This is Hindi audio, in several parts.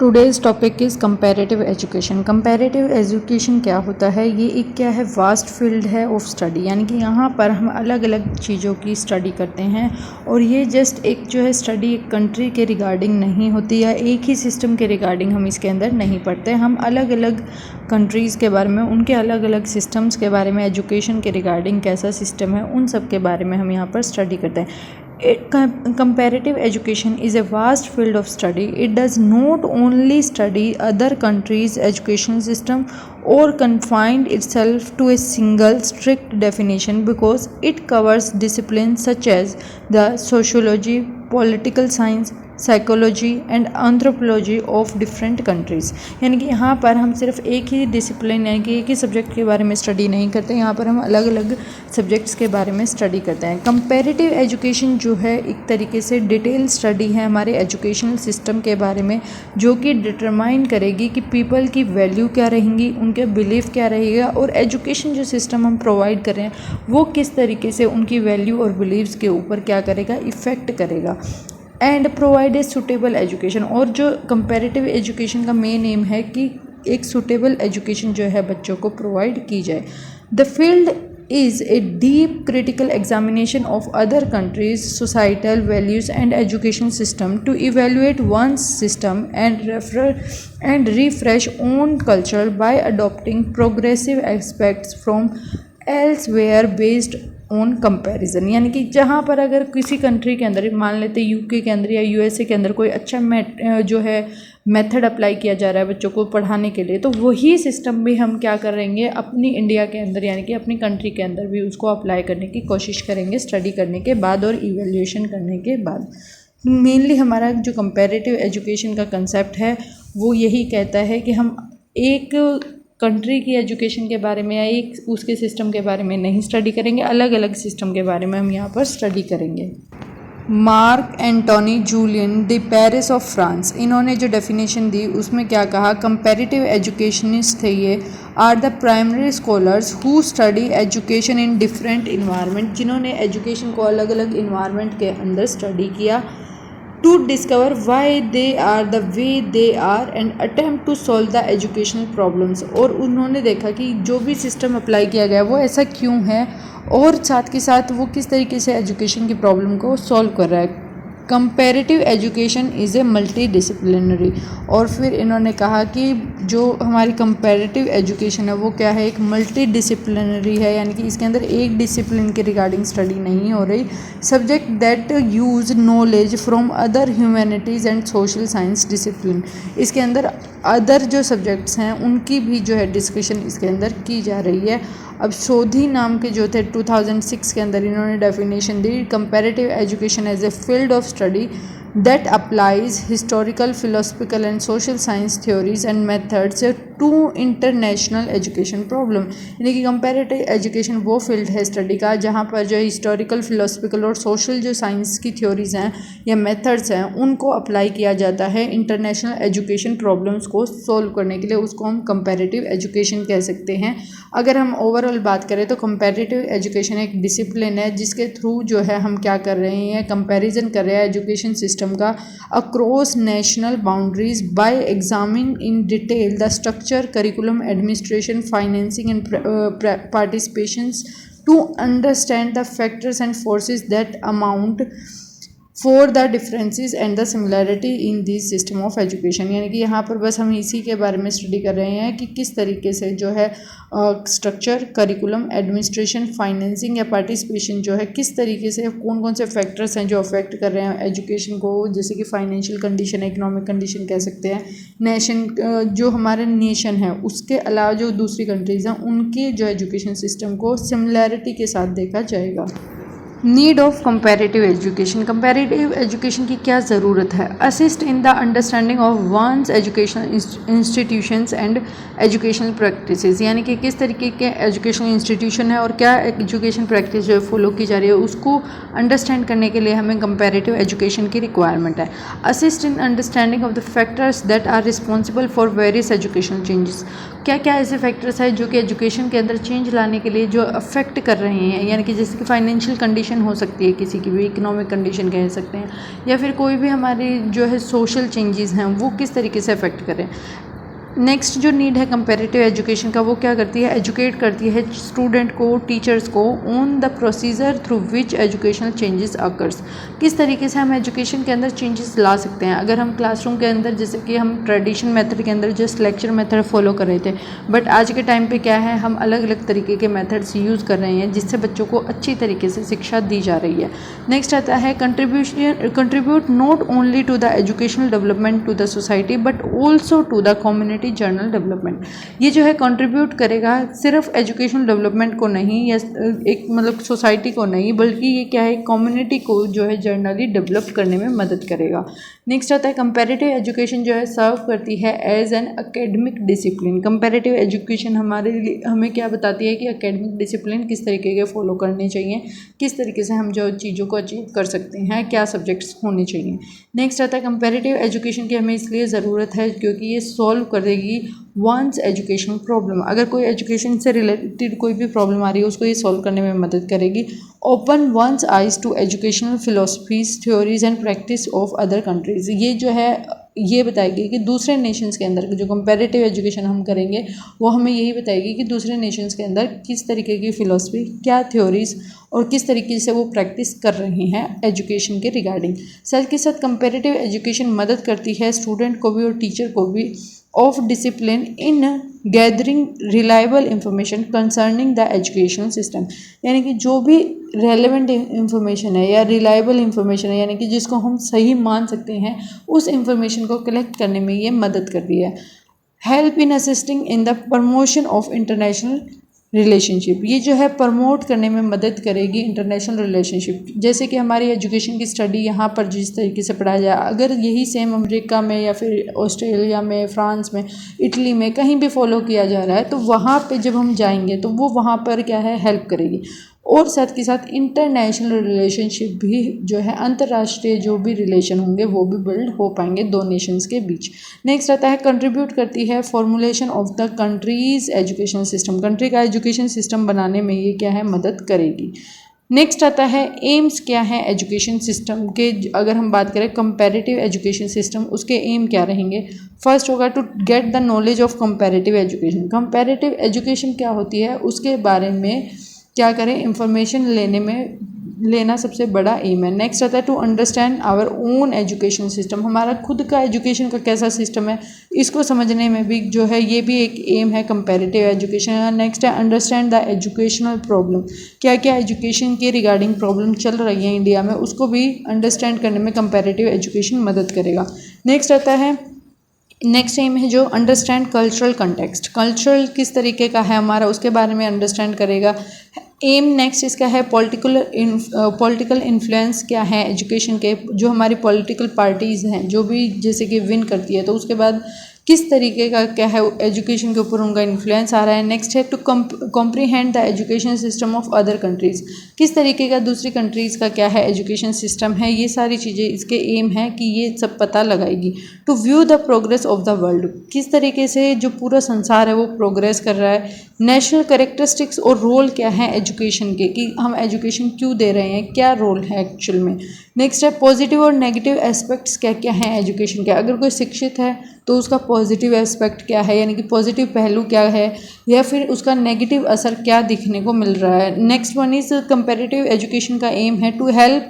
Today's topic is comparative education. Comparative education क्या होता है? ये एक क्या है, वास्ट फील्ड है ऑफ स्टडी, यानी कि यहाँ पर हम अलग अलग चीज़ों की स्टडी करते हैं और ये जस्ट एक जो है स्टडी एक कंट्री के रिगार्डिंग नहीं होती या एक ही सिस्टम के रिगार्डिंग हम इसके अंदर नहीं पढ़ते। हम अलग अलग कंट्रीज़ के बारे में, उनके अलग अलग सिस्टम्स के बारे में, एजुकेशन के रिगार्डिंग कैसा सिस्टम है, उन सब के बारे में हम यहाँ पर स्टडी करते हैं। Comparative education is a vast field of study. It does not only study other countries' education system or confine itself to a single strict definition, because it covers disciplines such as the sociology, political science, psychology and anthropology of different countries. यानी कि यहाँ पर हम सिर्फ एक ही डिसिप्लिन यानी कि एक ही सब्जेक्ट के बारे में स्टडी नहीं करते, यहाँ पर हम अलग अलग सब्जेक्ट्स के बारे में स्टडी करते हैं। कंपैरेटिव एजुकेशन जो है एक तरीके से डिटेल स्टडी है हमारे एजुकेशनल सिस्टम के बारे में, जो कि डिटरमाइन करेगी कि पीपल की वैल्यू क्या रहेंगी, उनके बिलीफ क्या रहेगा और एजुकेशन जो सिस्टम हम प्रोवाइड कर रहे हैं वो किस तरीके से उनकी वैल्यू और बिलीव्स के ऊपर क्या करेगा, इफ़ेक्ट करेगा। And provide a suitable education, और जो कंपैरेटिव एजुकेशन का मेन एम है कि एक सुटेबल एजुकेशन जो है बच्चों को प्रोवाइड की जाए। The field is a deep critical examination of other countries' societal values and education system to evaluate one's system and refresh own culture by adopting progressive aspects from elsewhere based on comparison. यानी कि जहाँ पर अगर किसी कंट्री के अंदर, मान लेते यूके के अंदर या यूएसए के अंदर कोई अच्छा जो है मेथड अप्लाई किया जा रहा है बच्चों को पढ़ाने के लिए, तो वही सिस्टम भी हम क्या करेंगे अपनी इंडिया के अंदर यानी कि अपनी कंट्री के अंदर भी उसको अप्लाई करने की कोशिश करेंगे स्टडी करने के बाद और इवैल्यूएशन करने के बाद। मेनली हमारा जो कंपैरेटिव एजुकेशन का कंसेप्ट है वो यही कहता है कि हम एक कंट्री की एजुकेशन के बारे में या एक उसके सिस्टम के बारे में नहीं स्टडी करेंगे, अलग अलग सिस्टम के बारे में हम यहाँ पर स्टडी करेंगे। Marc Antoine Jullien de Paris of France, इन्होंने जो डेफिनेशन दी उसमें क्या कहा, कंपैरेटिव एजुकेशनिस्ट थे ये, are the primary scholars who study education in different environment, जिन्होंने एजुकेशन को अलग अलग इन्वायरमेंट के अंदर स्टडी किया, to discover why they are the way they are and attempt to solve the educational problems, और उन्होंने देखा कि जो भी सिस्टम अप्लाई किया गया वो ऐसा क्यों है और साथ के साथ वो किस तरीके से एजुकेशन की प्रॉब्लम को सॉल्व कर रहा है। Comparative education is a multi disciplinary, और फिर इन्होंने कहा कि जो हमारी कंपैरेटिव एजुकेशन है वो क्या है, एक मल्टी डिसिप्लिनरी है, यानी कि इसके अंदर एक डिसिप्लिन के रिगार्डिंग स्टडी नहीं हो रही। Subject that use knowledge from other humanities and social science discipline, इसके अंदर अदर जो सब्जेक्ट्स हैं उनकी भी जो है डिस्कशन इसके अंदर की जा रही है। अब सोधी नाम के जो थे 2006 के अंदर इन्होंने डेफिनेशन दी, comparative education as a field of study that applies historical, philosophical and social science theories and methods to international education problem। यानी कि कंपैरेटिव एजुकेशन वो फील्ड है स्टडी का जहाँ पर जो हिस्टोरिकल, फिलोसफिकल और सोशल जो साइंस की थ्योरीज़ हैं या मेथड्स हैं उनको अप्लाई किया जाता है इंटरनेशनल एजुकेशन प्रॉब्लम्स को सॉल्व करने के लिए, उसको हम कंपैरेटिव एजुकेशन कह सकते हैं। अगर हम ओवरऑल बात करें तो कंपैरेटिव एजुकेशन एक डिसिप्लिन है जिसके थ्रू जो है हम क्या कर रहे हैं, कंपैरिजन कर रहे हैं एजुकेशन सिस्टम का across national boundaries by examining in detail the structure, curriculum, administration, financing and participations to understand the factors and forces that amount for the differences and the similarity in this system of education. यानी कि यहाँ पर बस हम इसी के बारे में स्टडी कर रहे हैं कि किस तरीके से जो है स्ट्रक्चर, करिकुलम, एडमिनिस्ट्रेशन, फाइनेंसिंग या पार्टिसिपेशन जो है किस तरीके से कौन कौन से फैक्टर्स हैं जो अफेक्ट कर रहे हैं एजुकेशन को, जैसे कि फाइनेंशियल कंडीशन, इकोनॉमिक कंडीशन कह सकते हैं, नेशन जो हमारे नेशन है उसके अलावा जो दूसरी कंट्रीज़ हैं उनके जो एजुकेशन सिस्टम को सिमिलैरिटी के साथ देखा जाएगा। Need of comparative education, comparative education की क्या ज़रूरत है, assist in the understanding of one's educational institutions and educational practices, यानी कि किस तरीके के एजुकेशनल इंस्टीट्यूशन है और क्या एजुकेशन प्रैक्टिस जो है फॉलो की जा रही है उसको अंडरस्टैंड करने के लिए हमें कंपैरेटिव एजुकेशन की रिक्वायरमेंट है। Assist in understanding of the factors that are responsible for various educational changes, क्या क्या ऐसे फैक्टर्स हैं जो कि एजुकेशन के अंदर चेंज लाने के लिए जो अफेक्ट कर रहे हैं, यानी कि जैसे कि फाइनेंशियल कंडीशन कंडीशन हो सकती है किसी की भी, इकोनॉमिक कंडीशन कह सकते हैं, या फिर कोई भी हमारी जो है सोशल चेंजेस हैं वो किस तरीके से अफेक्ट करें। नेक्स्ट जो नीड है कंपैरेटिव एजुकेशन का, वो क्या करती है, एजुकेट करती है स्टूडेंट को, टीचर्स को on the procedure through which educational changes occurs. किस तरीके से हम एजुकेशन के अंदर चेंजेस ला सकते हैं। अगर हम क्लासरूम के अंदर जैसे कि हम ट्रेडिशन मेथड के अंदर जस्ट लेक्चर मेथड फॉलो कर रहे थे, बट आज के टाइम पे क्या है, हम अलग अलग तरीके के मेथड्स यूज़ कर रहे हैं जिससे बच्चों को अच्छी तरीके से शिक्षा दी जा रही है। नेक्स्ट आता है contribute not only to the educational development to the society but also to the community general development. ये जो है कंट्रीब्यूट करेगा सिर्फ एजुकेशनल डेवलपमेंट को नहीं, या एक मतलब सोसाइटी को नहीं, बल्कि ये क्या है, कम्युनिटी को जो है जर्नली डेवलप करने में मदद करेगा। नेक्स्ट आता है कंपैरेटिव एजुकेशन जो है सर्व करती है as an academic discipline. Comparative education हमें क्या बताती है कि एकेडमिक डिसिप्लिन किस तरीके के फॉलो करने चाहिए, किस तरीके से हम जो चीज़ों को अचीव कर सकते हैं, क्या सब्जेक्ट्स होने चाहिए। नेक्स्ट आता है कंपैरेटिव एजुकेशन की हमें इसलिए ज़रूरत है क्योंकि ये सॉल्व करेगी वंस एजुकेशनल प्रॉब्लम। अगर कोई एजुकेशन से रिलेटेड कोई भी प्रॉब्लम आ रही है उसको ये सॉल्व करने में मदद करेगी। Open one's eyes to educational philosophies, theories and practice of other countries. ये जो है ये बताएगी कि दूसरे नेशंस के अंदर जो कंपैरेटिव एजुकेशन हम करेंगे वो हमें यही बताएगी कि दूसरे नेशंस के अंदर किस तरीके की फ़िलोसफी, क्या थ्योरीज़ और किस तरीके से वो प्रैक्टिस कर रहे हैं एजुकेशन के रिगार्डिंग। साथ के साथ कंपैरेटिव एजुकेशन मदद करती है स्टूडेंट को भी और टीचर को भी of discipline in gathering reliable information concerning the educational system. यानी कि जो भी रेलेवेंट इंफॉर्मेशन है या रिलायबल इंफॉर्मेशन है, यानी कि जिसको हम सही मान सकते हैं, उस इंफॉर्मेशन को कलेक्ट करने में ये मदद करती है। Help in assisting in the promotion of international relationship. ये जो है प्रमोट करने में मदद करेगी इंटरनेशनल रिलेशनशिप। जैसे कि हमारी एजुकेशन की स्टडी यहाँ पर जिस तरीके से पढ़ाया जाए, अगर यही सेम अमेरिका में या फिर ऑस्ट्रेलिया में, फ्रांस में, इटली में कहीं भी फॉलो किया जा रहा है, तो वहाँ पे जब हम जाएंगे तो वो वहाँ पर क्या है, हेल्प करेगी। और साथ के साथ इंटरनेशनल रिलेशनशिप भी जो है, अंतर्राष्ट्रीय जो भी रिलेशन होंगे वो भी बिल्ड हो पाएंगे दो नेशंस के बीच। नेक्स्ट आता है कंट्रीब्यूट करती है formulation of the countries education system. Country का एजुकेशन सिस्टम बनाने में ये क्या है, मदद करेगी। नेक्स्ट आता है एम्स क्या है एजुकेशन सिस्टम के। अगर हम बात करें कंपैरेटिव एजुकेशन सिस्टम, उसके एम क्या रहेंगे। फर्स्ट होगा to get the knowledge of comparative education. Comparative education क्या होती है उसके बारे में क्या करें, इंफॉर्मेशन लेना सबसे बड़ा एम है। नेक्स्ट आता है to understand our own education system. हमारा खुद का एजुकेशन का कैसा सिस्टम है, इसको समझने में भी जो है ये भी एक एम है कंपैरेटिव एजुकेशन। नेक्स्ट है अंडरस्टैंड द एजुकेशनल प्रॉब्लम। क्या क्या एजुकेशन के रिगार्डिंग प्रॉब्लम चल रही है इंडिया में, उसको भी अंडरस्टैंड करने में कंपैरेटिव एजुकेशन मदद करेगा। नेक्स्ट आता है नेक्स्ट एम है जो अंडरस्टैंड कल्चरल कंटेक्स्ट। कल्चरल किस तरीके का है हमारा, उसके बारे में अंडरस्टैंड करेगा। एम नेक्स्ट इसका है पॉलिटिकल इन्फ्लुएंस क्या है एजुकेशन के, जो हमारी पॉलिटिकल पार्टीज़ हैं जो भी जैसे कि विन करती है, तो उसके बाद किस तरीके का क्या है एजुकेशन के ऊपर उनका इन्फ्लुएंस आ रहा है। नेक्स्ट है to comprehend the education system of other countries. किस तरीके का दूसरी कंट्रीज़ का क्या है एजुकेशन सिस्टम है, ये सारी चीज़ें इसके एम है कि ये सब पता लगाएगी। To view the progress of the world. किस तरीके से जो पूरा संसार है वो प्रोग्रेस कर रहा है। नेशनल कैरेक्टरिस्टिक्स और रोल क्या है एजुकेशन के, कि हम एजुकेशन क्यों दे रहे हैं, क्या रोल है एक्चुअल में। नेक्स्ट है पॉजिटिव और नेगेटिव एस्पेक्ट्स क्या क्या हैं एजुकेशन के। अगर कोई शिक्षित है तो उसका पॉजिटिव एस्पेक्ट क्या है, यानी कि पॉजिटिव पहलू क्या है, या फिर उसका नेगेटिव असर क्या दिखने को मिल रहा है। Next one is comparative education का एम है to help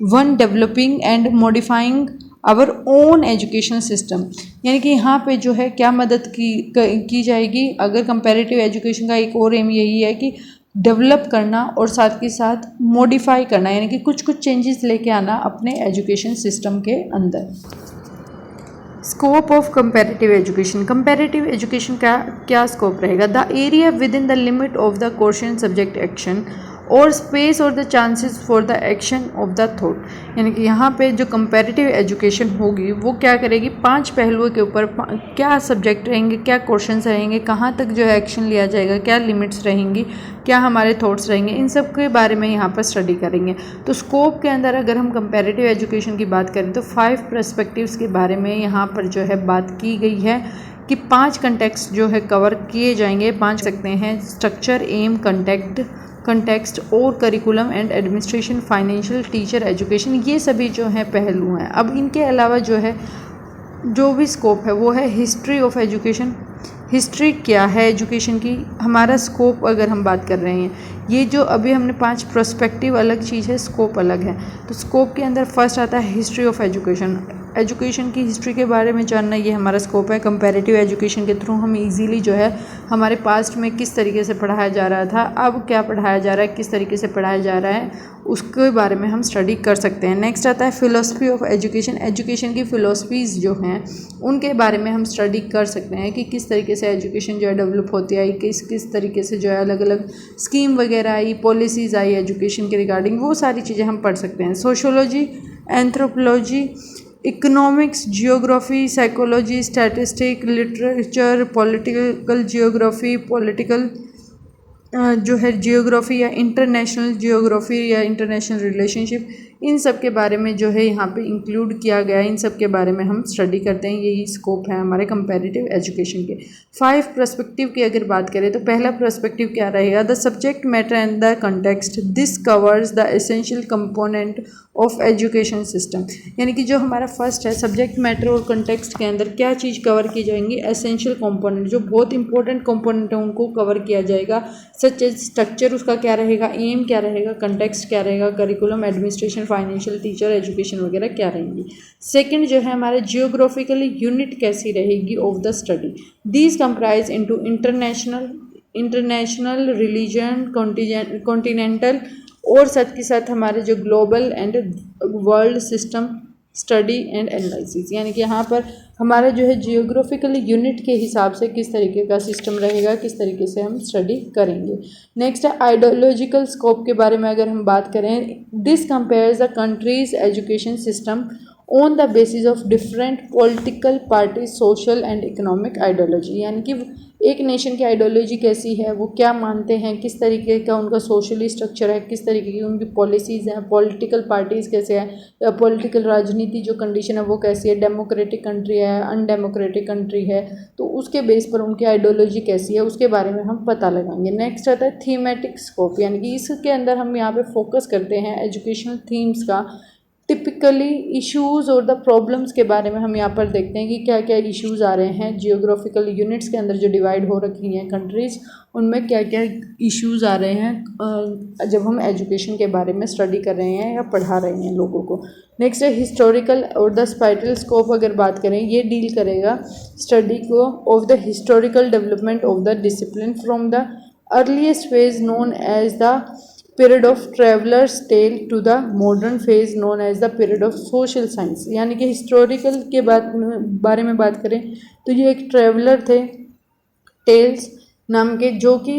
one developing and modifying our own education system. यानी कि यहाँ पे जो है क्या मदद की जाएगी। अगर कंपैरेटिव एजुकेशन का एक और एम यही है कि डेवलप करना और साथ के साथ मॉडिफाई करना, यानी कि कुछ चेंजेस लेके आना अपने एजुकेशन सिस्टम के अंदर। Scope of comparative education. Comparative education का क्या स्कोप रहेगा। The area with in the limit of the question subject action और स्पेस और the chances for the action of the thought. यानी कि यहाँ पे जो कंपैरेटिव एजुकेशन होगी वो क्या करेगी, 5 पहलुओं के ऊपर क्या सब्जेक्ट रहेंगे, क्या क्वेश्चंस रहेंगे, कहाँ तक जो है एक्शन लिया जाएगा, क्या लिमिट्स रहेंगी, क्या हमारे थॉट्स रहेंगे, इन सब के बारे में यहाँ पर स्टडी करेंगे। तो स्कोप के अंदर अगर हम कंपैरेटिव एजुकेशन की बात करें तो 5 पर्सपेक्टिव्स के बारे में यहाँ पर जो है बात की गई है कि 5 कंटेक्स्ट जो है कवर किए जाएंगे। 5 सकते हैं स्ट्रक्चर, एम, कंटेक्ट, कंटेक्स्ट और curriculum and administration, financial, teacher education, ये सभी जो हैं पहलू हैं। अब इनके अलावा जो भी स्कोप है वो है हिस्ट्री ऑफ एजुकेशन। हिस्ट्री क्या है एजुकेशन की, हमारा स्कोप अगर हम बात कर रहे हैं, ये जो अभी हमने 5 प्रोस्पेक्टिव अलग चीज़ है, स्कोप अलग है। तो स्कोप के अंदर फर्स्ट आता है हिस्ट्री ऑफ एजुकेशन। एजुकेशन की हिस्ट्री के बारे में जानना, ये हमारा स्कोप है। कंपैरेटिव एजुकेशन के थ्रू हम इजीली जो है हमारे पास्ट में किस तरीके से पढ़ाया जा रहा था, अब क्या पढ़ाया जा रहा है, किस तरीके से पढ़ाया जा रहा है, उसके बारे में हम स्टडी कर सकते हैं। नेक्स्ट आता है फिलोसफी ऑफ एजुकेशन। एजुकेशन की फ़िलोसफीज़ जो हैं उनके बारे में हम स्टडी कर सकते हैं कि किस तरीके से एजुकेशन जो है डेवलप होती आई, किस तरीके से जो है अलग अलग स्कीम वगैरह आई, पॉलिसीज़ आई एजुकेशन के रिगार्डिंग, वो सारी चीज़ें हम पढ़ सकते हैं। Sociology, anthropology, economics, geography, psychology, statistic, literature, political geography, political जो है जियोग्राफी या इंटरनेशनल रिलेशनशिप, इन सब के बारे में जो है यहाँ पे इंक्लूड किया गया है। इन सब के बारे में हम स्टडी करते हैं। यही स्कोप है हमारे कंपैरेटिव एजुकेशन के। 5 पर्सपेक्टिव की अगर बात करें तो पहला पर्सपेक्टिव क्या रहेगा, the subject matter and the context, this covers the essential component of education system. यानी कि जो हमारा फर्स्ट है सब्जेक्ट मैटर और कंटेक्स्ट के अंदर क्या चीज़ कवर की जाएंगी, एसेंशियल कंपोनेंट, जो बहुत इंपॉर्टेंट कंपोनेंट है उनको कवर किया जाएगा। सच स्ट्रक्चर उसका क्या रहेगा, एम क्या रहेगा, कंटेक्स्ट क्या रहेगा, curriculum, administration, financial, teacher education वगैरह क्या रहेंगी। सेकंड जो है हमारे जियोग्राफिकली यूनिट कैसी रहेगी of the study, these comprise into international, religion, continental और साथ के साथ हमारे जो global and world system study and analysis. यानी कि यहाँ पर हमारा जो है जियोग्राफिकली यूनिट के हिसाब से किस तरीके का सिस्टम रहेगा, किस तरीके से हम स्टडी करेंगे। नेक्स्ट है आइडियोलॉजिकल स्कोप के बारे में अगर हम बात करें, this compares the countries education system on the basis of different political party, social and economic ideology. यानी कि एक नेशन की आइडियोलॉजी कैसी है, वो क्या मानते हैं, किस तरीके का उनका सोशली स्ट्रक्चर है, किस तरीके की उनकी पॉलिसीज़ हैं, पॉलिटिकल पार्टीज़ कैसे हैं, या पॉलिटिकल राजनीति जो कंडीशन है वो कैसी है, डेमोक्रेटिक कंट्री है, अनडेमोक्रेटिक कंट्री है, तो उसके बेस पर उनकी आइडियोलॉजी कैसी है उसके बारे में हम पता लगाएंगे। नेक्स्ट आता है थीमेटिक स्कोप, यानी कि इसके अंदर हम यहाँ पे फोकस करते हैं एजुकेशनल थीम्स का। टिपिकली इश्यूज़ और द प्रॉब्लम्स के बारे में हम यहाँ पर देखते हैं कि क्या क्या इश्यूज़ आ रहे हैं जियोग्राफिकल यूनिट्स के अंदर जो डिवाइड हो रखी हैं कंट्रीज़, उनमें क्या क्या इश्यूज़ आ रहे हैं जब हम एजुकेशन के बारे में स्टडी कर रहे हैं या पढ़ा रहे हैं लोगों को। नेक्स्ट है हिस्टोरिकल और द स्पाइटल स्कोप, अगर बात करें ये डील करेगा स्टडी को of the historical development of the discipline from the earliest phase known as the period of travellers tale to the modern phase known as the period of social science. यानी कि हिस्टोरिकल के बारे में बात करें तो ये एक ट्रेवलर थे टेल्स नाम के, जो कि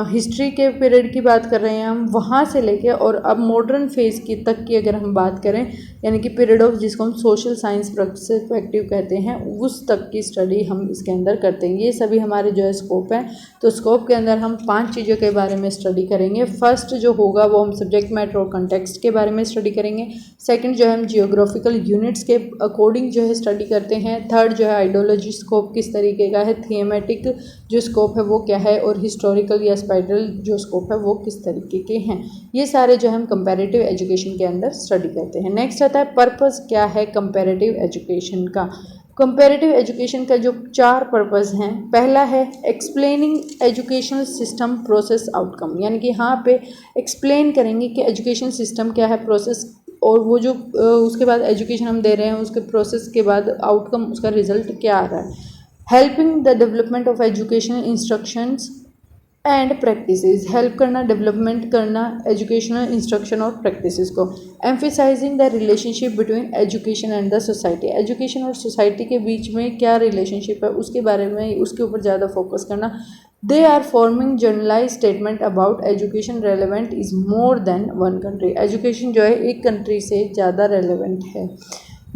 हिस्ट्री के पीरियड की बात कर रहे हैं हम, वहाँ से लेके और अब मॉडर्न फेज़ की तक की अगर हम बात करें, यानी कि पीरियड ऑफ जिसको हम सोशल साइंस पर्सपेक्टिव कहते हैं, उस तक की स्टडी हम इसके अंदर करते हैं। ये सभी हमारे जो है स्कोप है। तो स्कोप के अंदर हम 5 चीज़ों के बारे में स्टडी करेंगे। फर्स्ट जो होगा वो हम सब्जेक्ट मैटर और कंटेक्स्ट के बारे में स्टडी करेंगे। सेकेंड जो है हम जियोग्राफिकल यूनिट्स के अकॉर्डिंग जो है स्टडी करते हैं। थर्ड जो है आइडियोलॉजी स्कोप किस तरीके का है, थीमेटिक जो स्कोप है वो क्या है, और हिस्टोरिकल या स्पाइरल जो स्कोप है वो किस तरीके के हैं। ये सारे जो हम कंपैरेटिव एजुकेशन के अंदर स्टडी करते हैं। नेक्स्ट आता है पर्पस क्या है कंपैरेटिव एजुकेशन का। कंपैरेटिव एजुकेशन का जो 4 पर्पस हैं, पहला है explaining educational system process outcome, यानी कि यहाँ पे एक्सप्लेन करेंगे कि एजुकेशन सिस्टम क्या है, प्रोसेस, और वो जो उसके बाद एजुकेशन हम दे रहे हैं उसके प्रोसेस के बाद आउटकम उसका रिजल्ट क्या आ रहा है। Helping the development of educational instructions and practices, help करना, डेवलपमेंट करना एजुकेशनल इंस्ट्रक्शन और प्रैक्टिसेस को। Emphasizing the relationship between education and the society, education और सोसाइटी के बीच में क्या रिलेशनशिप है उसके बारे में, उसके ऊपर ज़्यादा फोकस करना। They are forming generalize statement about education relevant is more than one country, education जो है एक कंट्री से ज़्यादा रेलिवेंट है।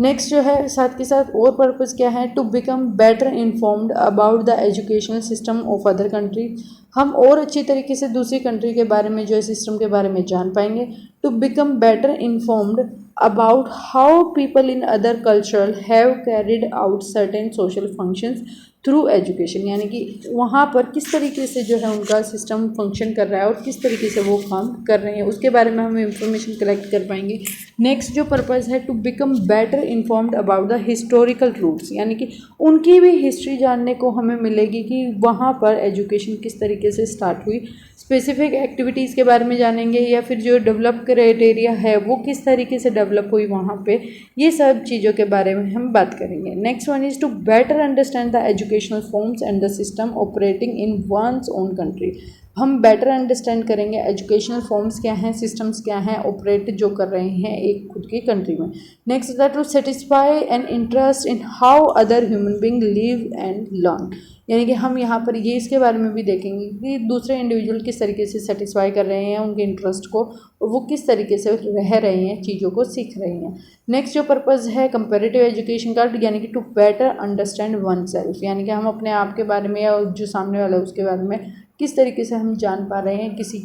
नेक्स्ट जो है साथ के साथ और पर्पस क्या है, to become better informed about the educational system of other country, हम और अच्छी तरीके से दूसरी कंट्री के बारे में जो है सिस्टम के बारे में जान पाएंगे। To become better informed about how people in other culture have carried out certain social functions through education, यानी कि वहाँ पर किस तरीके से जो है उनका सिस्टम फंक्शन कर रहा है और किस तरीके से वो काम कर रहे हैं, उसके बारे में हम इंफॉर्मेशन कलेक्ट कर पाएंगे। नेक्स्ट जो पर्पज़ है, to become better informed about the historical roots, यानी कि उनकी भी हिस्ट्री जानने को हमें मिलेगी कि वहाँ पर एजुकेशन किस तरीके से स्टार्ट हुई। स्पेसिफिक एक्टिविटीज़ के बारे में जानेंगे, या फिर जो डेवलप क्राइटेरिया है वो किस तरीके से डेवलप हुई वहाँ पे, ये सब चीज़ों के बारे में हम बात करेंगे। Next one is to better understand the educational forms and the system operating in one's own country. हम बेटर अंडरस्टैंड करेंगे एजुकेशनल फॉर्म्स क्या हैं, सिस्टम्स क्या हैं, ऑपरेट जो कर रहे हैं एक खुद की कंट्री में। Next that to satisfy an interest in how other human being live and learn, यानी कि हम यहाँ पर ये इसके बारे में भी देखेंगे कि दूसरे इंडिविजुअल किस तरीके से सेटिस्फाई कर रहे हैं उनके इंटरेस्ट को, और वो किस तरीके से रह रहे हैं, चीज़ों को सीख रहे हैं। नेक्स्ट जो पर्पज़ है कंपैरेटिव एजुकेशन का, यानी कि to better understand oneself, यानी कि हम अपने आप के बारे में या जो सामने वाला है उसके बारे में किस तरीके से हम जान पा रहे हैं किसी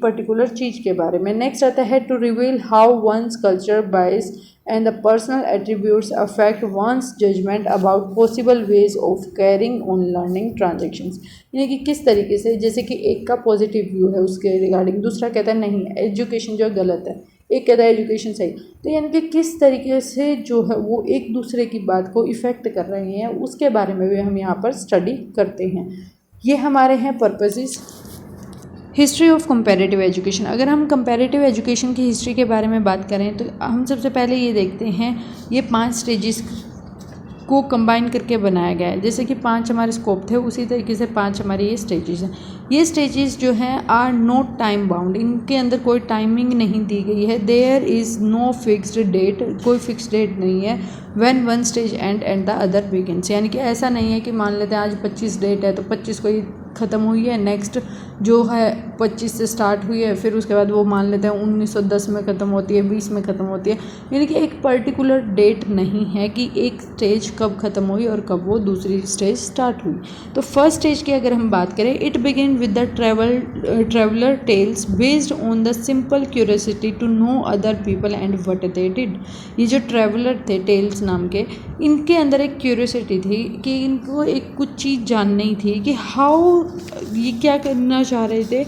पर्टिकुलर चीज़ के बारे में। नेक्स्ट आता है to reveal how one's culture bias and the personal attributes affect one's judgment about possible ways of carrying on learning transactions, यानी कि किस तरीके से, जैसे कि एक का पॉजिटिव व्यू है उसके रिगार्डिंग, दूसरा कहता है नहीं एजुकेशन जो गलत है, एक कहता है एजुकेशन सही, तो यानी कि किस तरीके से जो है वो एक दूसरे की बात को इफ़ेक्ट कर रहे हैं उसके बारे में भी हम यहाँ पर स्टडी करते हैं। ये हमारे हैं purposes. History of comparative education, अगर हम कंपैरेटिव एजुकेशन की हिस्ट्री के बारे में बात करें तो हम सबसे पहले ये देखते हैं ये 5 स्टेजेस को कंबाइन करके बनाया गया है। जैसे कि 5 हमारे स्कोप थे, उसी तरीके से 5 हमारे ये स्टेजेस हैं। ये स्टेजेस जो हैं आर नॉट टाइम बाउंड, इनके अंदर कोई टाइमिंग नहीं दी गई है। There is no fixed date, कोई फिक्स डेट नहीं है। When one stage and the other begins, यानी कि ऐसा नहीं है कि मान लेते हैं आज 25 डेट है तो 25 को ही ख़त्म हुई है, नेक्स्ट जो है 25 से स्टार्ट हुई है, फिर उसके बाद वो मान लेते हैं 1910 में ख़त्म होती है, 20 में ख़त्म होती है, यानी कि एक पर्टिकुलर डेट नहीं है कि एक स्टेज कब ख़त्म हुई और कब वो दूसरी स्टेज स्टार्ट हुई। तो फर्स्ट स्टेज की अगर हम बात करें, it begin with the traveller tales based on the simple curiosity to know other people and what they did. ये जो ट्रेवलर थे टेल्स नाम के, इनके अंदर एक क्यूरियोसिटी थी कि इनको एक कुछ चीज़ जाननी थी कि हाउ, ये क्या करना चाह रहे थे,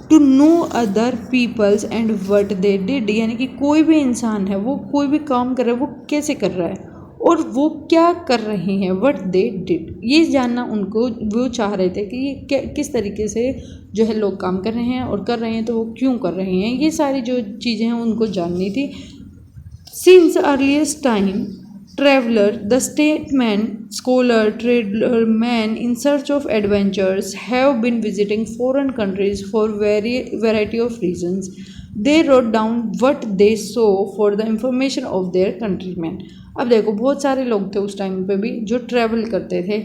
to know other peoples and what they did, यानी कि कोई भी इंसान है वो कोई भी काम कर रहा है वो कैसे कर रहा है और वो क्या कर रहे हैं, व्हाट दे डिड, ये जानना उनको, वो चाह रहे थे कि ये किस तरीके से जो है लोग काम कर रहे हैं और कर रहे हैं तो वो क्यों कर रहे हैं, ये सारी जो चीज़ें हैं उनको जाननी थी। Since earliest time, traveler, the statesman, scholar, trader, man in search of adventures have been visiting foreign countries for variety of reasons. They wrote down what they saw for the information of their countrymen. अब देखो बहुत सारे लोग थे उस टाइम पे भी जो ट्रैवल करते थे,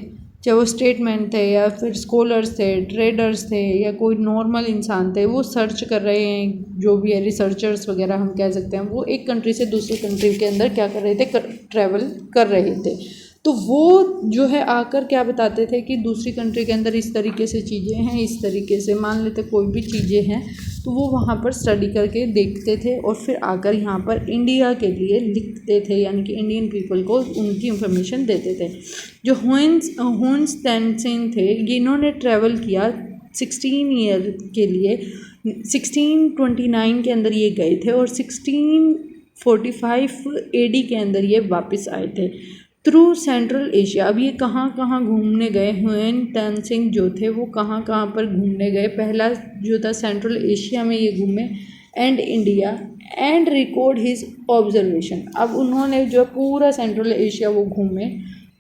चाहे वो स्टेटमैन थे या फिर स्कॉलर्स थे, ट्रेडर्स थे या कोई नॉर्मल इंसान थे, वो सर्च कर रहे हैं, जो भी है रिसर्चर्स वगैरह हम कह सकते हैं, वो एक कंट्री से दूसरी कंट्री के अंदर क्या कर रहे थे, ट्रैवल कर रहे थे। तो वो जो है आकर क्या बताते थे कि दूसरी कंट्री के अंदर इस तरीके से चीज़ें हैं, इस तरीके से मान लेते कोई भी चीज़ें हैं, तो वो वहाँ पर स्टडी करके देखते थे और फिर आकर यहाँ पर इंडिया के लिए लिखते थे, यानी कि इंडियन पीपल को उनकी इंफॉर्मेशन देते थे। जो हुन तेनसिंग थे, इन्होंने ट्रैवल किया 16 ईयर के लिए, 1629 के अंदर ये गए थे और 1645 AD के अंदर ये वापस आए थे थ्रू सेंट्रल एशिया। अब ये कहाँ कहाँ घूमने गए, हुन तेनसिंग जो थे वो कहाँ कहाँ पर घूमने गए, पहला जो था सेंट्रल एशिया में ये घूमे and India and record his observation. अब उन्होंने जो पूरा सेंट्रल एशिया वो घूमे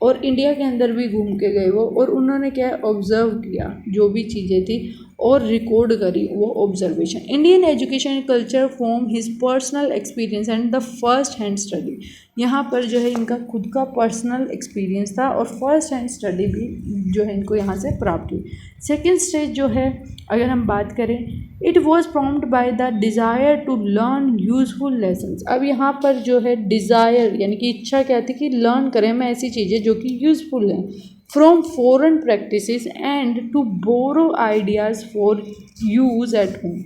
और इंडिया के अंदर भी घूम के गए वो, और उन्होंने क्या ऑब्ज़र्व किया जो भी चीज़ें थी और रिकॉर्ड करी वो observation. Indian education culture form his personal experience and the first hand study. यहाँ पर जो है इनका खुद का पर्सनल एक्सपीरियंस था और फर्स्ट हैंड स्टडी भी जो है इनको यहाँ से प्राप्त हुई। सेकेंड स्टेज जो है अगर हम बात करें, it was prompt by the desire to learn useful lessons. अब यहाँ पर जो है डिज़ायर यानी कि इच्छा क्या थी कि लर्न करें मैं ऐसी चीज़ें जो कि यूजफुल हैं from foreign practices and to borrow ideas for use at home.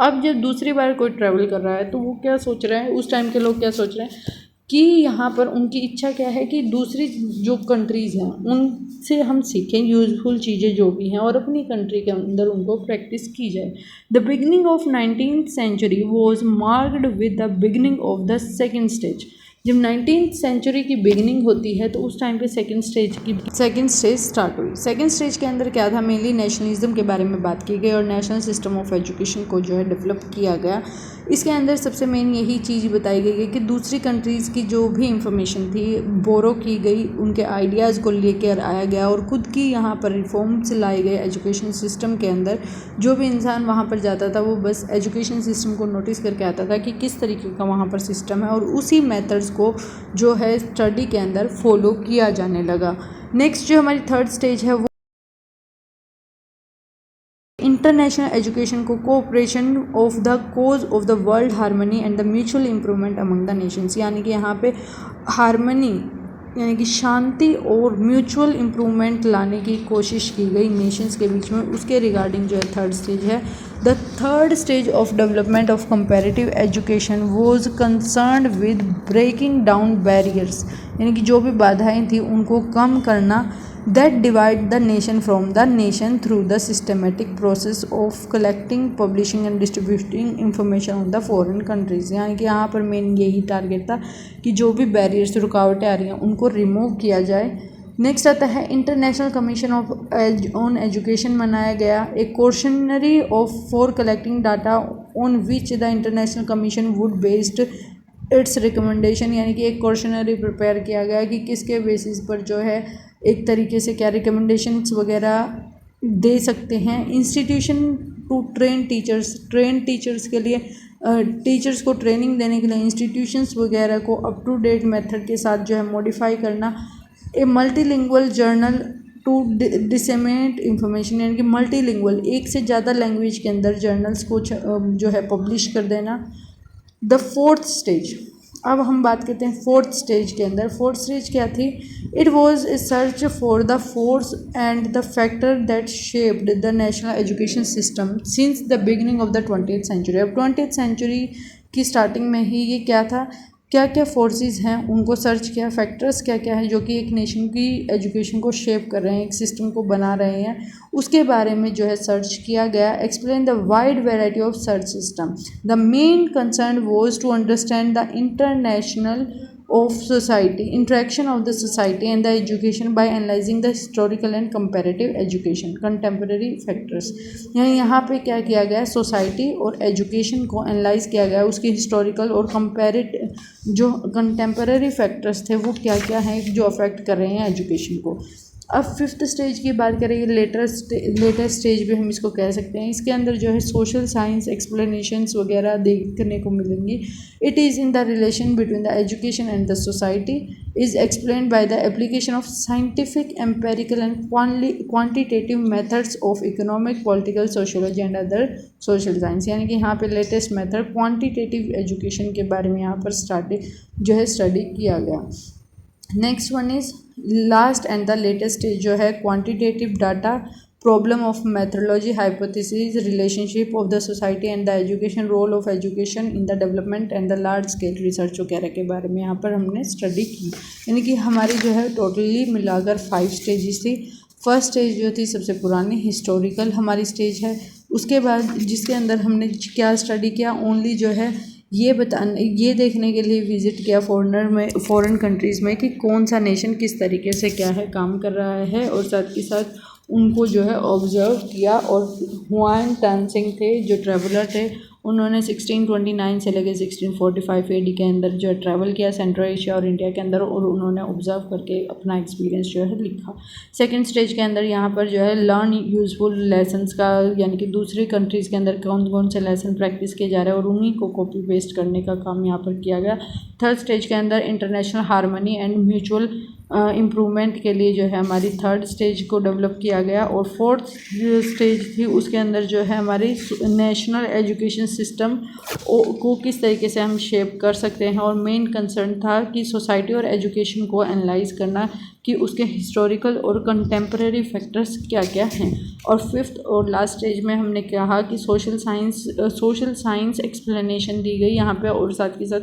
अब जब दूसरी बार कोई ट्रैवल कर रहा है तो वो क्या सोच रहे हैं, उस टाइम के लोग क्या सोच रहे हैं कि यहाँ पर उनकी इच्छा क्या है कि दूसरी जो कंट्रीज़ हैं उनसे हम सीखें यूज़फुल चीज़ें जो भी हैं और अपनी कंट्री के अंदर उनको प्रैक्टिस की जाए। The beginning of 19th century was marked with the beginning of the second stage. जब 19th सेंचुरी की बिगिनिंग होती है तो उस टाइम पे सेकंड स्टेज स्टार्ट हुई। सेकंड स्टेज के अंदर क्या था, मेनली नेशनलिज्म के बारे में बात की गई और नेशनल सिस्टम ऑफ एजुकेशन को जो है डेवलप किया गया। इसके अंदर सबसे मेन यही चीज़ बताई गई है कि दूसरी कंट्रीज़ की जो भी इंफॉर्मेशन थी बोरो की गई, उनके आइडियाज़ को लेकर आया गया और ख़ुद की यहाँ पर रिफॉर्म्स लाए गए एजुकेशन सिस्टम के अंदर। जो भी इंसान वहाँ पर जाता था वो बस एजुकेशन सिस्टम को नोटिस करके आता था कि किस तरीके का वहाँ पर सिस्टम है और उसी मेथड्स को जो है स्टडी के अंदर फॉलो किया जाने लगा। नेक्स्ट जो हमारी थर्ड स्टेज है वो इंटरनेशनल एजुकेशन को cooperation of the cause of the world harmony and the mutual improvement among the nations, यानी कि यहाँ पे हार्मनी यानी कि शांति और म्यूचुअल इम्प्रूवमेंट लाने की कोशिश की गई नेशंस के बीच में। उसके रिगार्डिंग जो है थर्ड स्टेज है। The third stage of development of comparative education was concerned with breaking down barriers, यानी कि जो भी बाधाएं थी उनको कम करना, that divide the nation from the nation through the systematic process of collecting, publishing and distributing information on the foreign countries। यानी कि यहाँ पर मेन यही टारगेट था कि जो भी बैरियर्स रुकावटें आ रही हैं उनको रिमूव किया जाए। नेक्स्ट आता है इंटरनेशनल कमीशन ऑन एजुकेशन बनाया गया, एक questionnaire of for collecting data on which the international commission would based it's recommendation, यानी कि एक क्वेश्चनरी प्रिपेयर किया गया कि किसके बेसिस पर जो है एक तरीके से क्या रिकमेंडेशंस वगैरह दे सकते हैं। इंस्टीट्यूशन टू ट्रेन टीचर्स के लिए टीचर्स को ट्रेनिंग देने के लिए इंस्टीट्यूशंस वगैरह को अप टू डेट मेथड के साथ जो है मॉडिफाई करना। A multilingual journal to disseminate information, यानी कि मल्टीलिंगुअल एक से ज़्यादा लैंग्वेज के अंदर जर्नल्स को जो है पब्लिश कर देना। द फोर्थ स्टेज, अब हम बात करते हैं फोर्थ स्टेज के अंदर। फोर्थ स्टेज क्या थी? It was a search for the force and the factor that shaped the national education system since the beginning of the 20th century. अब 20th सेंचुरी की स्टार्टिंग में ही ये क्या था, क्या क्या फोर्सेस हैं उनको सर्च किया, फैक्टर्स क्या क्या है जो कि एक नेशन की एजुकेशन को शेप कर रहे हैं, एक सिस्टम को बना रहे हैं, उसके बारे में जो है सर्च किया गया। Explain the wide variety of search system. The main concern was to understand the international of society, interaction of the society and the education by analyzing the historical and comparative education contemporary factors। यानी यहाँ पे क्या किया गया, सोसाइटी और एजुकेशन को एनालाइज किया गया, उसके हिस्टोरिकल और कंपेरेटिव जो कंटेम्पररी फैक्टर्स थे वो क्या क्या हैं जो अफेक्ट कर रहे हैं एजुकेशन को। अब फिफ्थ स्टेज की बात करें, लेटेस्ट स्टेज भी हम इसको कह सकते हैं। इसके अंदर जो है सोशल साइंस एक्सप्लेनेशंस वगैरह देखने को मिलेंगी। It is in the relation between the education and the society is explained by the application of scientific empirical and quantitative methods of economic, political, sociology and other social science. यानी कि यहाँ पे लेटेस्ट मेथड क्वांटिटेटिव एजुकेशन के बारे में यहाँ पर जो है स्टडी किया गया। Next one is last and the latest stage जो है quantitative data, problem of methodology, hypothesis, relationship of the society and the education, role of education in the development and the large scale research वगैरह के बारे में यहाँ पर हमने स्टडी की। यानी कि हमारी जो है टोटली मिलाकर 5 स्टेजेस थी। फर्स्ट स्टेज जो थी सबसे पुरानी हिस्टोरिकल हमारी स्टेज है। उसके बाद जिसके अंदर हमने क्या स्टडी किया, ओनली जो है ये देखने के लिए विज़िट किया फॉरेन कंट्रीज़ में कि कौन सा नेशन किस तरीके से क्या है काम कर रहा है, और साथ ही साथ उनको जो है ऑब्ज़र्व किया। और हुआन टन सिंह थे जो ट्रैवलर थे, उन्होंने 1629 से लेकर 1645 AD के अंदर जो है ट्रैवल किया सेंट्रल एशिया और इंडिया के अंदर, और उन्होंने ऑब्ज़र्व करके अपना एक्सपीरियंस जो है लिखा। सेकंड स्टेज के अंदर यहाँ पर जो है लर्न यूज़फुल लेसन्स का, यानी कि दूसरी कंट्रीज़ के अंदर कौन कौन से लेसन प्रैक्टिस किए जा रहे हैं और उन्हीं को कॉपी पेस्ट करने का काम यहाँ पर किया गया। थर्ड स्टेज के अंदर international harmony and mutual improvement के लिए जो है हमारी थर्ड स्टेज को डेवलप किया गया। और फोर्थ स्टेज थी उसके अंदर जो है हमारी नेशनल एजुकेशन सिस्टम को किस तरीके से हम शेप कर सकते हैं। और मेन कंसर्न था कि सोसाइटी और एजुकेशन को एनालाइज करना कि उसके हिस्टोरिकल और कंटेम्प्रेरी फैक्टर्स क्या क्या हैं। और फिफ्थ और लास्ट स्टेज में हमने कहा कि सोशल साइंस एक्सप्लेनेशन दी गई यहाँ पे। और साथ के साथ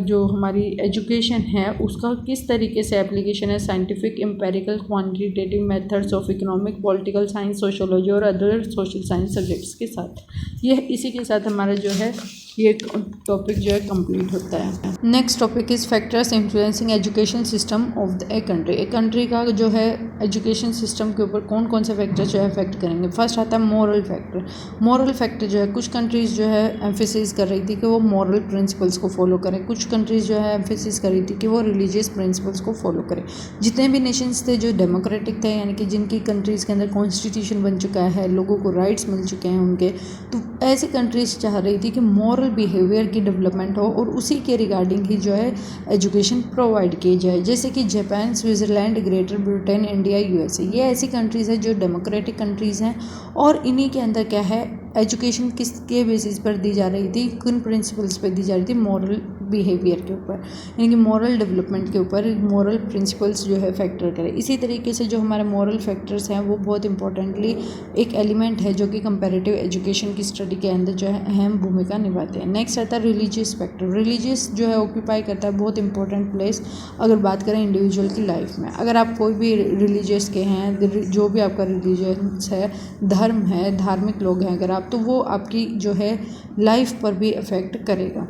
जो हमारी एजुकेशन है उसका किस तरीके से एप्लीकेशन है scientific empirical quantitative methods of economic political science sociology और अदर सोशल साइंस सब्जेक्ट्स के साथ। यह इसी के साथ हमारा जो है ये टॉपिक जो है कंप्लीट होता है। Next topic is factors influencing education system of a country. एक कंट्री का जो है एजुकेशन सिस्टम के ऊपर कौन कौन से फैक्टर जो है अफेक्ट करेंगे। फर्स्ट आता है मॉरल फैक्टर। मॉरल फैक्टर जो है कुछ कंट्रीज़ जो है एम्फेसिस कर रही थी कि वो मॉरल प्रिंसिपल्स को फॉलो करें, कुछ कंट्रीज़ जो है एम्फेसिस कर रही थी कि वो रिलीजियस प्रिंसिपल्स को फॉलो करें। जितने भी नेशंस थे जो डेमोक्रेटिक थे यानी कि जिनकी कंट्रीज़ के अंदर कॉन्स्टिट्यूशन बन चुका है, लोगों को राइट्स मिल चुके हैं उनके, तो ऐसी कंट्रीज़ चाह रही थी कि मॉरल बिहेवियर की डेवलपमेंट हो और उसी के रिगार्डिंग ही जो है एजुकेशन प्रोवाइड की जाए। जैसे कि Japan, Switzerland, greater Britain, India, USA, ये ऐसी कंट्रीज़ हैं जो डेमोक्रेटिक कंट्रीज़ हैं। और इन्हीं के अंदर क्या है एजुकेशन किसके बेसिस पर दी जा रही थी, किन प्रिंसिपल्स पर दी जा रही थी, मॉरल बिहेवियर के ऊपर यानी कि मॉरल डेवलपमेंट के ऊपर मॉरल प्रिंसिपल्स जो है फैक्टर करें। इसी तरीके से जो हमारे मॉरल फैक्टर्स हैं वो बहुत इंपॉर्टेंटली एक एलिमेंट है जो कि कंपैरेटिव एजुकेशन की स्टडी के अंदर जो है अहम भूमिका निभाते हैं। नेक्स्ट आता है रिलीजियस फैक्टर। रिलीजियस जो है ऑक्यूपाई करता है बहुत इंपॉर्टेंट प्लेस अगर बात करें इंडिविजुअल की लाइफ में। अगर आप कोई भी रिलीजियस के हैं, जो भी आपका रिलीजियस है, धर्म है, धार्मिक लोग हैं अगर आप, तो वो आपकी जो है लाइफ पर भी अफेक्ट करेगा।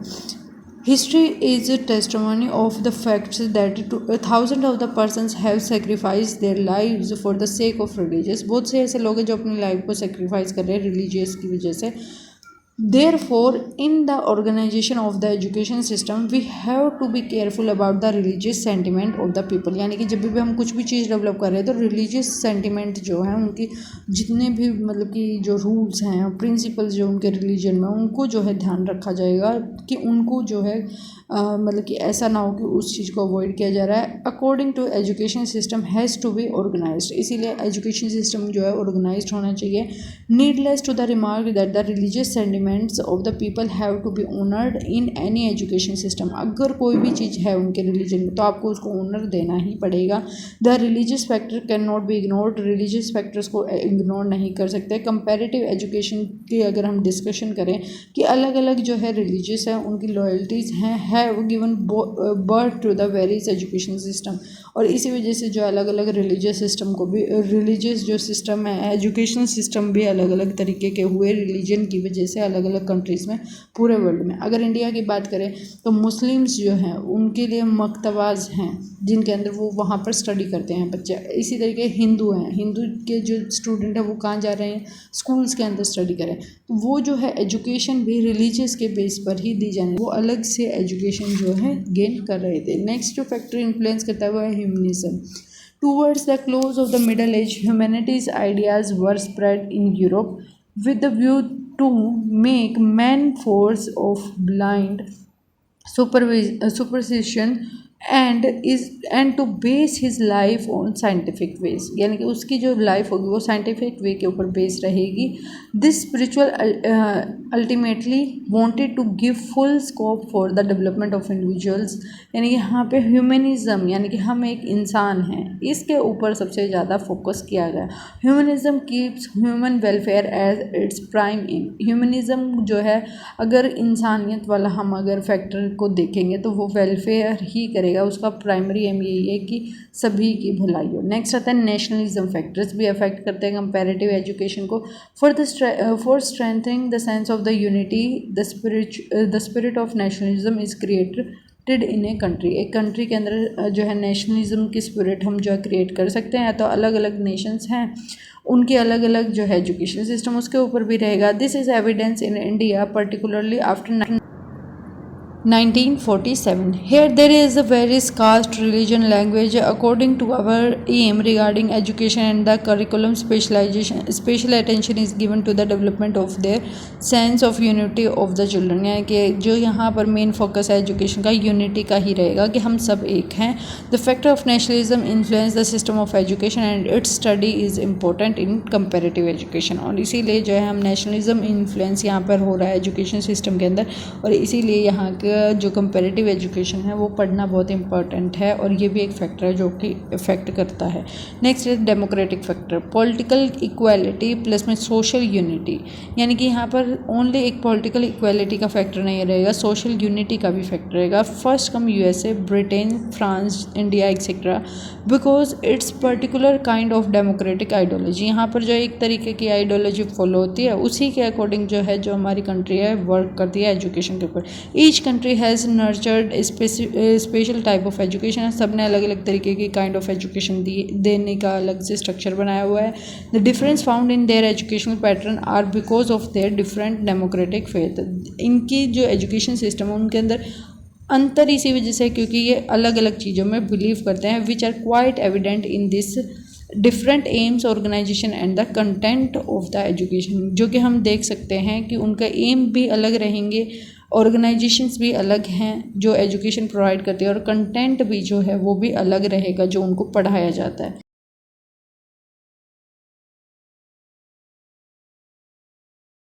History is a testimony of the fact that thousands of the persons have sacrificed their lives for the sake of religious। बहुत से ऐसे लोग हैं जो अपनी लाइफ को सेक्रीफाइस कर रहे हैं रिलीजियस की वजह से। Therefore, in the organization of the education system, we have to be careful about the religious sentiment of the people। यानी कि जब भी हम कुछ भी चीज़ डेवलप कर रहे हैं तो रिलीजियस सेंटिमेंट जो है उनकी जितने भी मतलब कि जो रूल्स हैं प्रिंसिपल्स जो उनके रिलीजन में उनको जो है ध्यान रखा जाएगा कि उनको जो है मतलब कि ऐसा ना हो कि उस चीज़ को अवॉइड किया जा रहा है। According to education system has to be organised. इसीलिए एजुकेशन सिस्टम जो है ऑर्गेनाइज्ड होना चाहिए। Needless to the remark that the religious sentiments of the people have to be honoured in any education system. अगर कोई भी चीज़ है उनके रिलीजन में तो आपको उसको ऑनर देना ही पड़ेगा। The religious factor can not be ignored. Religious factors को इग्नोर नहीं कर सकते। कंपैरेटिव एजुकेशन की अगर हम डिस्कशन करें कि अलग अलग जो है रिलीजियस है उनकी लॉयल्टीज़ हैं वो given birth to the various education system. और इसी वजह से जो अलग अलग रिलीजियस सिस्टम को भी रिलीजियस जो सिस्टम है एजुकेशन सिस्टम भी अलग अलग तरीके के हुए रिलीजन की वजह से अलग अलग कंट्रीज़ में पूरे वर्ल्ड में। अगर इंडिया की बात करें तो मुस्लिम्स जो हैं उनके लिए मकतबाज हैं जिनके अंदर वो वहाँ पर स्टडी करते हैं बच्चे। इसी तरीके हिंदू हैं, हिंदू के जो स्टूडेंट हैं वो कहाँ जा रहे हैं, स्कूल्स के अंदर स्टडी करें। तो वो जो है एजुकेशन भी रिलीजियस के बेस पर ही दी जाने, वो अलग से एजुकेशन जो है गेन कर रहे थे। नेक्स्ट जो फैक्टर इन्फ्लुएंस करता है वो है humanism. Towards the close of the Middle Age, humanities ideas were spread in Europe with the view to make man force of blind superstition and to base his life on scientific ways। यानी कि उसकी जो लाइफ होगी वो साइंटिफिक वे के ऊपर बेस रहेगी। This spiritual ultimately wanted to give full scope for the development of individuals. यानी कि यहाँ पे ह्यूमनिज्म यानी कि हम एक इंसान हैं इसके ऊपर सबसे ज़्यादा फोकस किया गया। Humanism keeps human welfare as its prime aim. Humanism जो है अगर इंसानियत वाला हम अगर फैक्टर को देखेंगे तो वो वेलफेयर ही करेगा, उसका प्राइमरी एम यही है कि सभी की भलाई हो। नेक्स्ट आता है नेशनलिज्म। फैक्टर्स भी अफेक्ट करते हैं कंपैरेटिव एजुकेशन को। For strengthening the sense of the unity the spirit of nationalism is created in a country. एक कंट्री के अंदर जो है नेशनलिज्म की स्पिरिट हम जो है क्रिएट कर सकते हैं। या तो अलग अलग नेशंस हैं उनके अलग अलग जो है एजुकेशन सिस्टम उसके ऊपर भी रहेगा। This is evidence in India particularly after 1947. Here there is a various caste, religion, language. According to our aim regarding education and the curriculum special attention is given to the development of their sense of unity of the children. यानी कि जो यहाँ पर मेन फोकस है एजुकेशन का यूनिटी का ही रहेगा कि हम सब एक हैं. The factor of nationalism influence the system of education and its study is important in comparative education. और इसीलिए जो है हम नेशनलिज्म इन्फ्लुएंस यहाँ पर हो रहा है एजुकेशन सिस्टम के अंदर, और इसीलिए यहाँ का जो कंपैरेटिव एजुकेशन है वो पढ़ना बहुत इंपॉर्टेंट है, और ये भी एक फैक्टर है जो कि इफ़ेक्ट करता है. नेक्स्ट है democratic factor. Political equality plus में सोशल यूनिटी, यानी कि यहाँ पर ओनली एक पॉलिटिकल इक्वालिटी का फैक्टर नहीं रहेगा, सोशल यूनिटी का भी फैक्टर रहेगा. First come USA, Britain, France, India etcetera, because it's particular kind of democratic ideology. यहाँ पर जो एक तरीके की आइडियोलॉजी फॉलो होती है उसी के अकॉर्डिंग जो है जो हमारी कंट्री है वर्क करती है एजुकेशन के ऊपर. Each country has nurtured special type of education. सब ने अलग अलग तरीके की काइंड ऑफ एजुकेशन देने का अलग से स्ट्रक्चर बनाया हुआ है. The difference found in their educational pattern are because of their different democratic faith. इनकी जो एजुकेशन सिस्टम है उनके अंदर अंतर इसी वजह से क्योंकि ये अलग अलग चीज़ों में बिलीव करते हैं, which are quite evident in this different aims organisation and the content of the education. जो कि हम देख सकते हैं कि उनका एम भी अलग रहेंगे, ऑर्गेनाइजेशंस भी अलग हैं जो एजुकेशन प्रोवाइड करती है, और कंटेंट भी जो है वो भी अलग रहेगा जो उनको पढ़ाया जाता है.